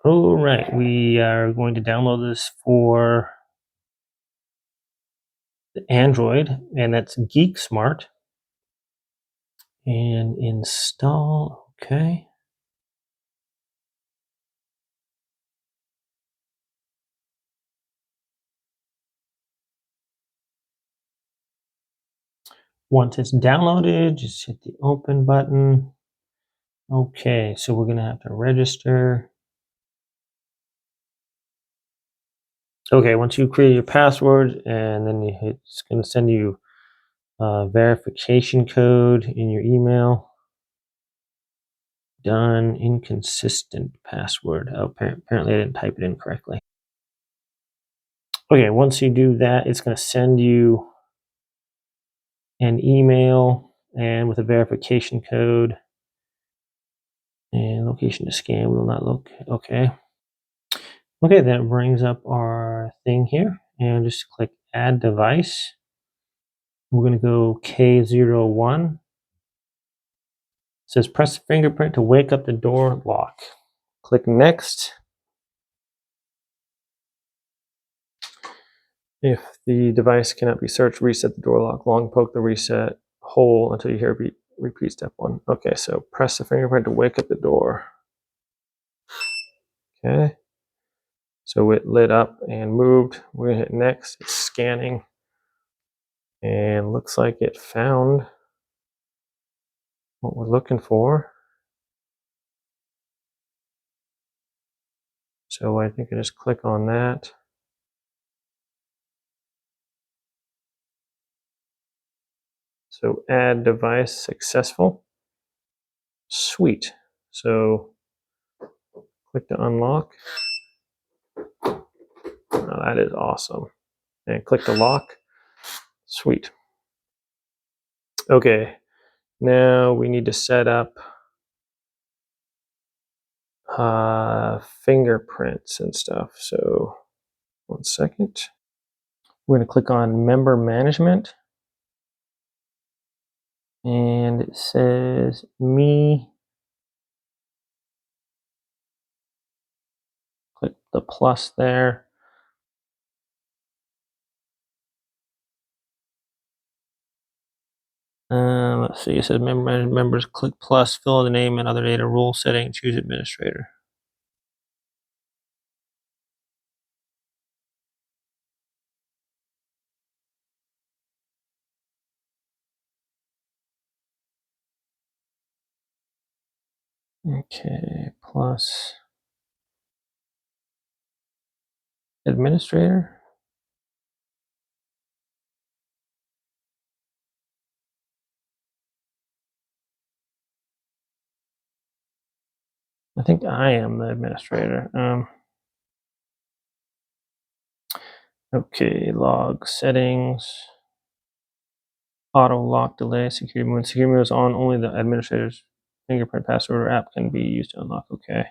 All right, we are going to download this for the Android, and that's Geeksmart. And install, okay. Once it's downloaded, just hit the open button. Okay, so we're gonna have to register. Okay, once you create your password, and then it's gonna send you a verification code in your email. Done. Inconsistent password. Oh, apparently I didn't type it in correctly. Okay, once you do that, it's gonna send you an email and with a verification code and location to scan. We will not look. Okay. Okay, that brings up our thing here, and just click add device. We're going to go K01. It says press fingerprint to wake up the door lock. Click next. If the device cannot be searched, reset the door lock. Long poke the reset hole until you hear beep. Repeat step 1. Okay, so press the fingerprint to wake up the door. Okay. So it lit up and moved. We're gonna hit next. It's scanning. And looks like it found what we're looking for. So I think I just click on that. So add device successful. Sweet. So click to unlock. Oh, that is awesome. And click to lock. Sweet. Okay, now we need to set up fingerprints and stuff. So 1 second. We're going to click on member management. And it says me. Click the plus there. Let's see, it says members, click plus, fill in the name and other data, rule setting, choose administrator. Okay, plus administrator. I think I am the administrator. Okay, log settings, auto lock delay, security mode. Security mode is on, only the administrator's fingerprint password or app can be used to unlock. Okay.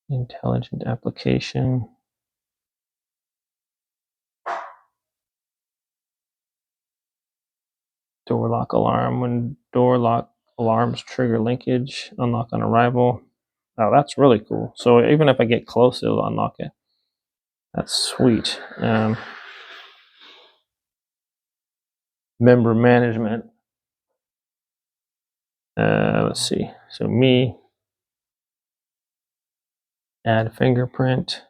Intelligent application. Door lock alarm. When door lock alarms trigger linkage, unlock on arrival. Oh, that's really cool. So even if I get close, it'll unlock it. That's sweet. Member management. Let's see. So me, add fingerprint.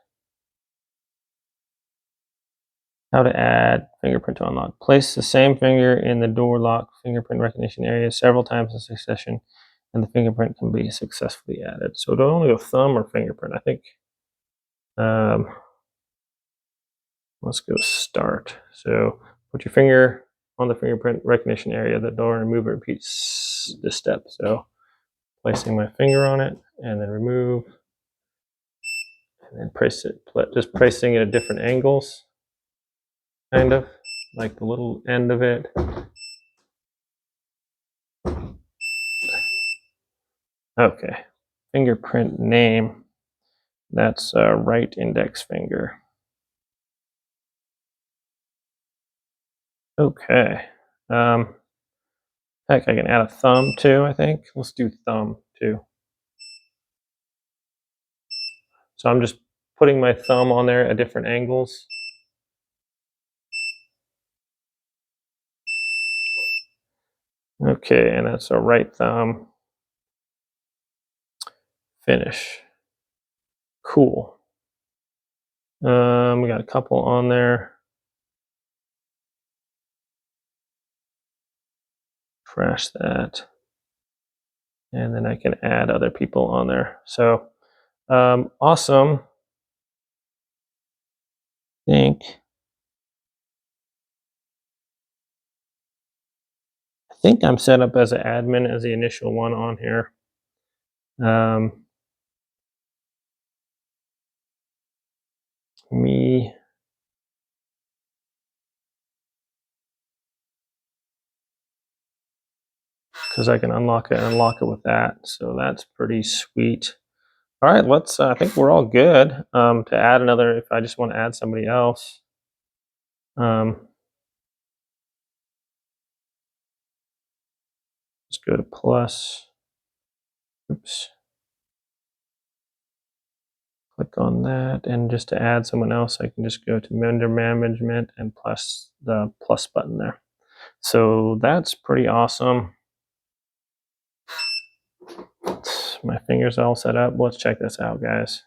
How to add fingerprint to unlock. Place the same finger in the door lock fingerprint recognition area several times in succession, and the fingerprint can be successfully added. So don't only go thumb or fingerprint. I think. Let's go start. So put your finger on the fingerprint recognition area of the door and remove and repeat this step. So placing my finger on it and then remove, and then press it, just pressing it at different angles, kind of like the little end of it. Okay, fingerprint name, that's right index finger. Okay, heck, I can add a thumb too, I think. Let's do thumb too. So I'm just putting my thumb on there at different angles. Okay, and that's our right thumb. Finish. Cool. We got a couple on there. Crash that. And then I can add other people on there. So awesome. I think I'm set up as an admin as the initial one on here. Me. Because I can unlock it and unlock it with that. So that's pretty sweet. All right, let's, I think we're all good to add another, if I just want to add somebody else. Let's go to plus. Oops. Click on that, and just to add someone else, I can just go to vendor management and plus the plus button there. So that's pretty awesome. My finger's all set up. Let's check this out, guys.